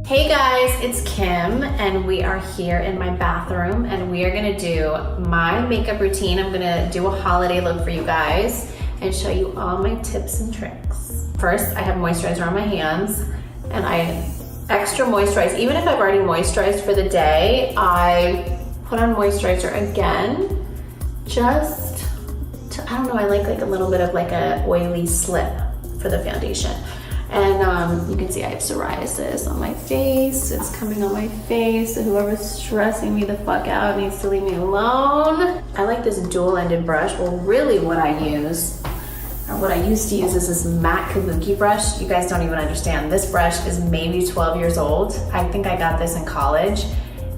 Hey guys, it's Kim and we are here in my bathroom and we are gonna do my makeup routine. I'm gonna do a holiday look for you guys and show you all my tips and tricks. First, I have moisturizer on my hands and I extra moisturize. Even if I've already moisturized for the day, I put on moisturizer again just to, I don't know, I like a little bit of like a oily slip for the foundation. And you can see I have psoriasis on my face. It's coming on my face. So whoever's stressing me the fuck out needs to leave me alone. I like this dual-ended brush. Well, really what I use, or what I used to use, is this matte kabuki brush. You guys don't even understand. This brush is maybe 12 years old. I think I got this in college.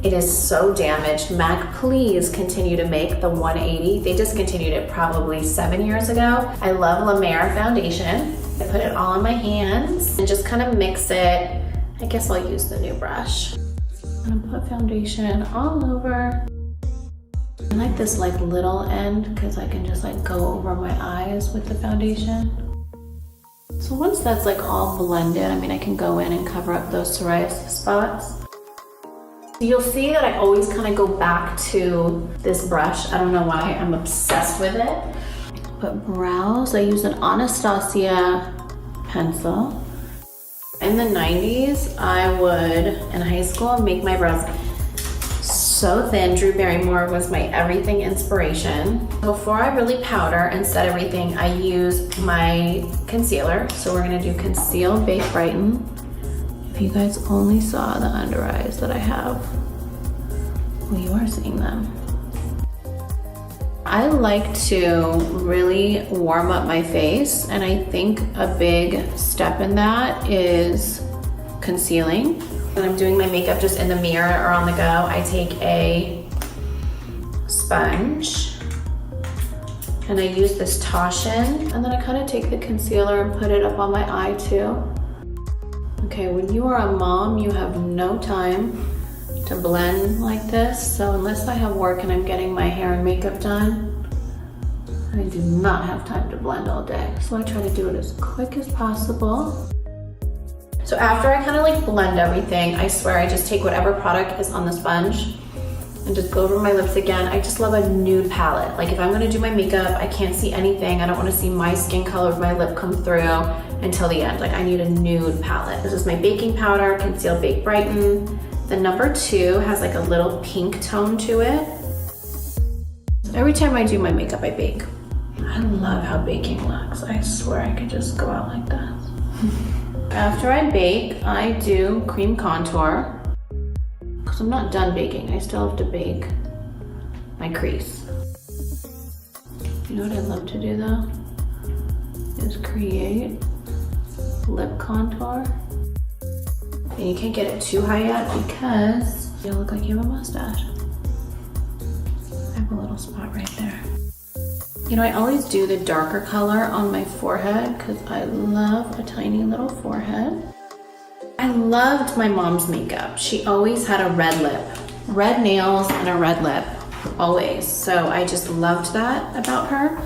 It is so damaged. MAC, please continue to make the 180. They discontinued it probably 7 years ago. I love La Mer foundation. I put it all on my hands and just kind of mix it. I guess I'll use the new brush. I'm gonna put foundation all over. I like this like little end because I can just like go over my eyes with the foundation. So once that's like all blended, I mean, I can go in and cover up those psoriasis spots. You'll see that I always kind of go back to this brush. I don't know why, I'm obsessed with it. But brows, I use an Anastasia pencil. In the 90s, I would, in high school, make my brows so thin. Drew Barrymore was my everything inspiration. Before I really powder and set everything, I use my concealer. So we're gonna do Conceal, Bake, Brighten. If you guys only saw the under eyes that I have, well, you are seeing them. I like to really warm up my face, and I think a big step in that is concealing. When I'm doing my makeup just in the mirror or on the go, I take a sponge and I use this Toshin, and then I kind of take the concealer and put it up on my eye too. Okay, when you are a mom, you have no time to blend like this, so unless I have work and I'm getting my hair and makeup done, I do not have time to blend all day. So I try to do it as quick as possible. So after I kind of like blend everything, I swear I just take whatever product is on the sponge and just go over my lips again. I just love a nude palette. Like if I'm gonna do my makeup, I can't see anything. I don't wanna see my skin color of my lip come through until the end. Like I need a nude palette. This is my baking powder, Conceal, Bake, Brighten. The number 2 has like a little pink tone to it. Every time I do my makeup, I bake. I love how baking looks. I swear I could just go out like that. After I bake, I do cream contour. Because I'm not done baking, I still have to bake my crease. You know what I love to do though? Is create lip contour. And you can't get it too high yet because you look like you have a mustache. I have a little spot right there. You know, I always do the darker color on my forehead because I love a tiny little forehead. I loved my mom's makeup. She always had a red lip, red nails and a red lip, always. So I just loved that about her.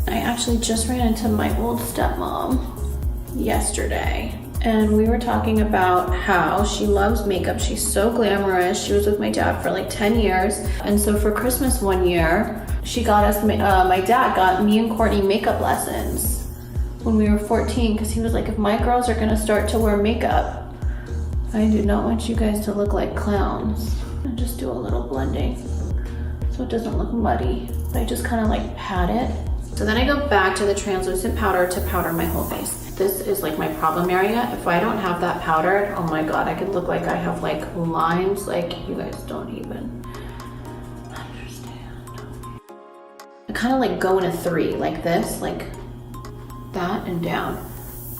I actually just ran into my old stepmom yesterday. And we were talking about how she loves makeup. She's so glamorous. She was with my dad for like 10 years. And so for Christmas one year, she got us, my dad got me and Courtney makeup lessons when we were 14 because he was like, if my girls are gonna start to wear makeup, I do not want you guys to look like clowns. And just do a little blending so it doesn't look muddy. I just kind of like pat it. So then I go back to the translucent powder to powder my whole face. This is like my problem area. If I don't have that powdered, oh my God, I could look like I have like lines like you guys don't even understand. I kind of like go in a 3 like this, like that and down,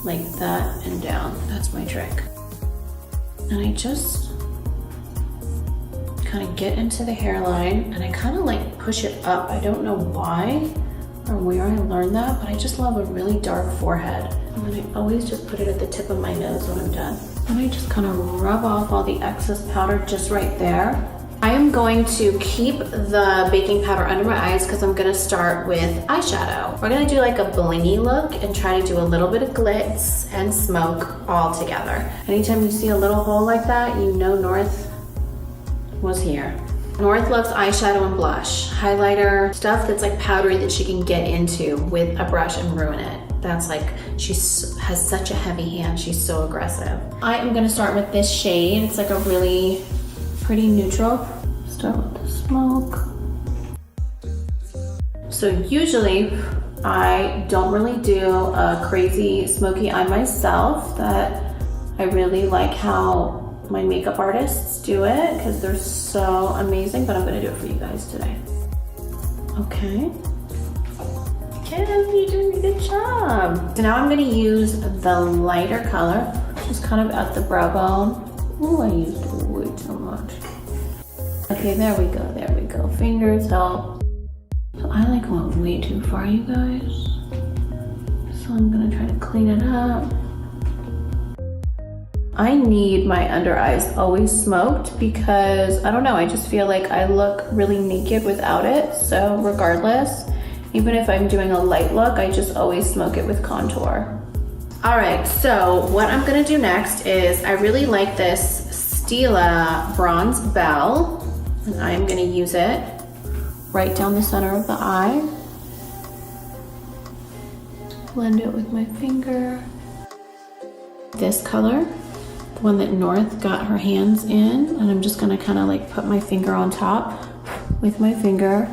like that and down. That's my trick. And I just kind of get into the hairline and I kind of like push it up. I don't know why or where I learned that, but I just love a really dark forehead. And then I always just put it at the tip of my nose when I'm done. And I just kind of rub off all the excess powder just right there. I am going to keep the baking powder under my eyes because I'm gonna start with eyeshadow. We're gonna do like a blingy look and try to do a little bit of glitz and smoke all together. Anytime you see a little hole like that, you know North was here. North loves eyeshadow and blush, highlighter, stuff that's like powdery that she can get into with a brush and ruin it. That's like, she has such a heavy hand, she's so aggressive. I am gonna start with this shade. It's like a really pretty neutral. Start with the smoke. So usually I don't really do a crazy smoky eye myself. That I really like how my makeup artists do it because they're so amazing, but I'm gonna do it for you guys today. Okay. Kim, you're doing a good job. So now I'm gonna use the lighter color, just kind of at the brow bone. Ooh, I used way too much. Okay, there we go, there we go. Fingers help. So I like went way too far, you guys. So I'm gonna try to clean it up. I need my under eyes always smoked because, I don't know, I just feel like I look really naked without it. So regardless, even if I'm doing a light look, I just always smoke it with contour. All right, so what I'm gonna do next is, I really like this Stila Bronze Bell, and I'm gonna use it right down the center of the eye. Blend it with my finger. This color, the one that North got her hands in, and I'm just gonna kind of like put my finger on top with my finger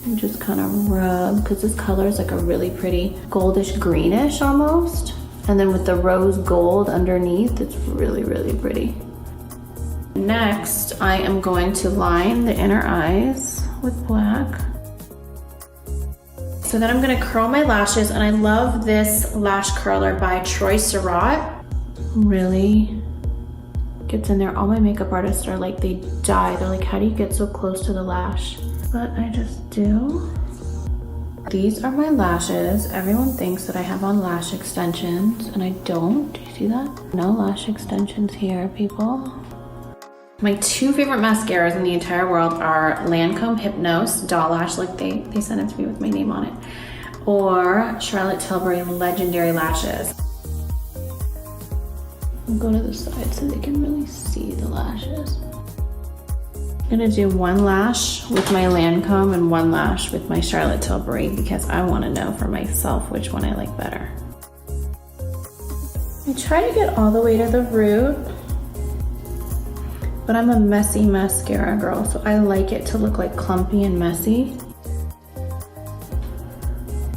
and just kind of rub, because this color is like a really pretty goldish greenish almost. And then with the rose gold underneath, it's really, really pretty. Next, I am going to line the inner eyes with black. So then I'm gonna curl my lashes, and I love this lash curler by Troy Surratt. Really gets in there. All my makeup artists are like, they die. They're like, how do you get so close to the lash? But I just do. These are my lashes. Everyone thinks that I have on lash extensions, and I don't. Do you see that? No lash extensions here, people. My two favorite mascaras in the entire world are Lancome Hypnose Doll Lash, like they sent it to me with my name on it, or Charlotte Tilbury Legendary Lashes. I'll go to the side so they can really see the lashes. I'm gonna do one lash with my Lancome and one lash with my Charlotte Tilbury because I wanna know for myself which one I like better. I try to get all the way to the root, but I'm a messy mascara girl, so I like it to look like clumpy and messy.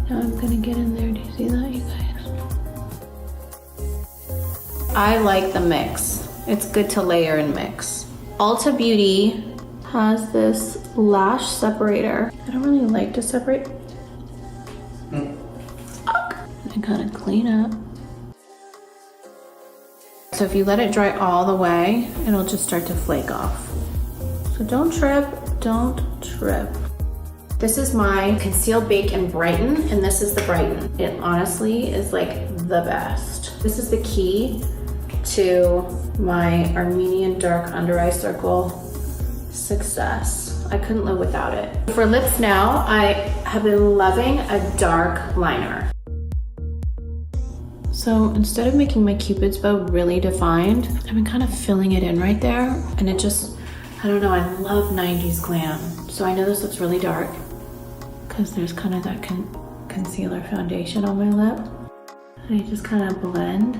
Now I'm gonna get in there. Do you see that, you guys? I like the mix. It's good to layer and mix. Ulta Beauty has this lash separator. I don't really like to separate. I kind of clean up. So if you let it dry all the way, it'll just start to flake off. So don't trip, don't trip. This is my Conceal, Bake, and Brighten, and this is the Brighten. It honestly is like the best. This is the key to my Armenian dark under eye circle success. I couldn't live without it. For lips now, I have been loving a dark liner. So instead of making my Cupid's bow really defined, I've been kind of filling it in right there, and it just, I don't know, I love 90s glam. So I know this looks really dark because there's kind of that concealer foundation on my lip. And I just kind of blend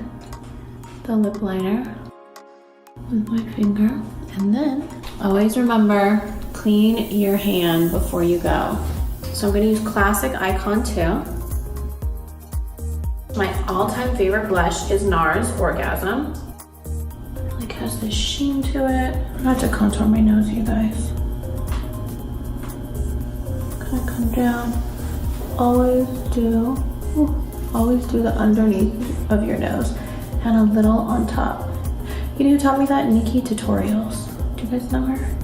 the lip liner with my finger. And then always remember, clean your hand before you go. So I'm gonna use Classic Icon 2. My all-time favorite blush is NARS Orgasm. It like has this sheen to it. I'm about to contour my nose, you guys. Kind of come down. Always do the underneath of your nose and a little on top. You know who taught me that? Nikki Tutorials. Do you guys know her?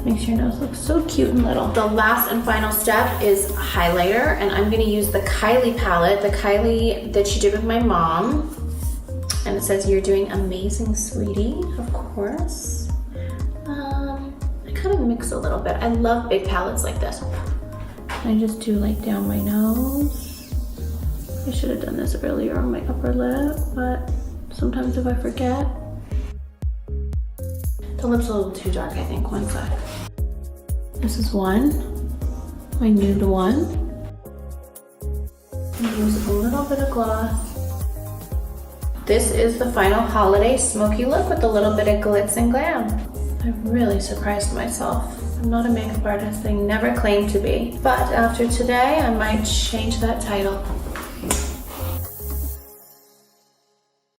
Makes your nose look so cute and little. The last and final step is highlighter, and I'm gonna use the Kylie palette, the Kylie that she did with my mom. And it says, "You're doing amazing, sweetie," of course. kind of mix a little bit. I love big palettes like this. I just do like down my nose. I should have done this earlier on my upper lip, but sometimes if I forget. The lip's a little too dark, I think. One sec. This is one, my nude one. And use a little bit of gloss. This is the final holiday smoky look with a little bit of glitz and glam. I really surprised myself. I'm not a makeup artist, I never claimed to be. But after today, I might change that title.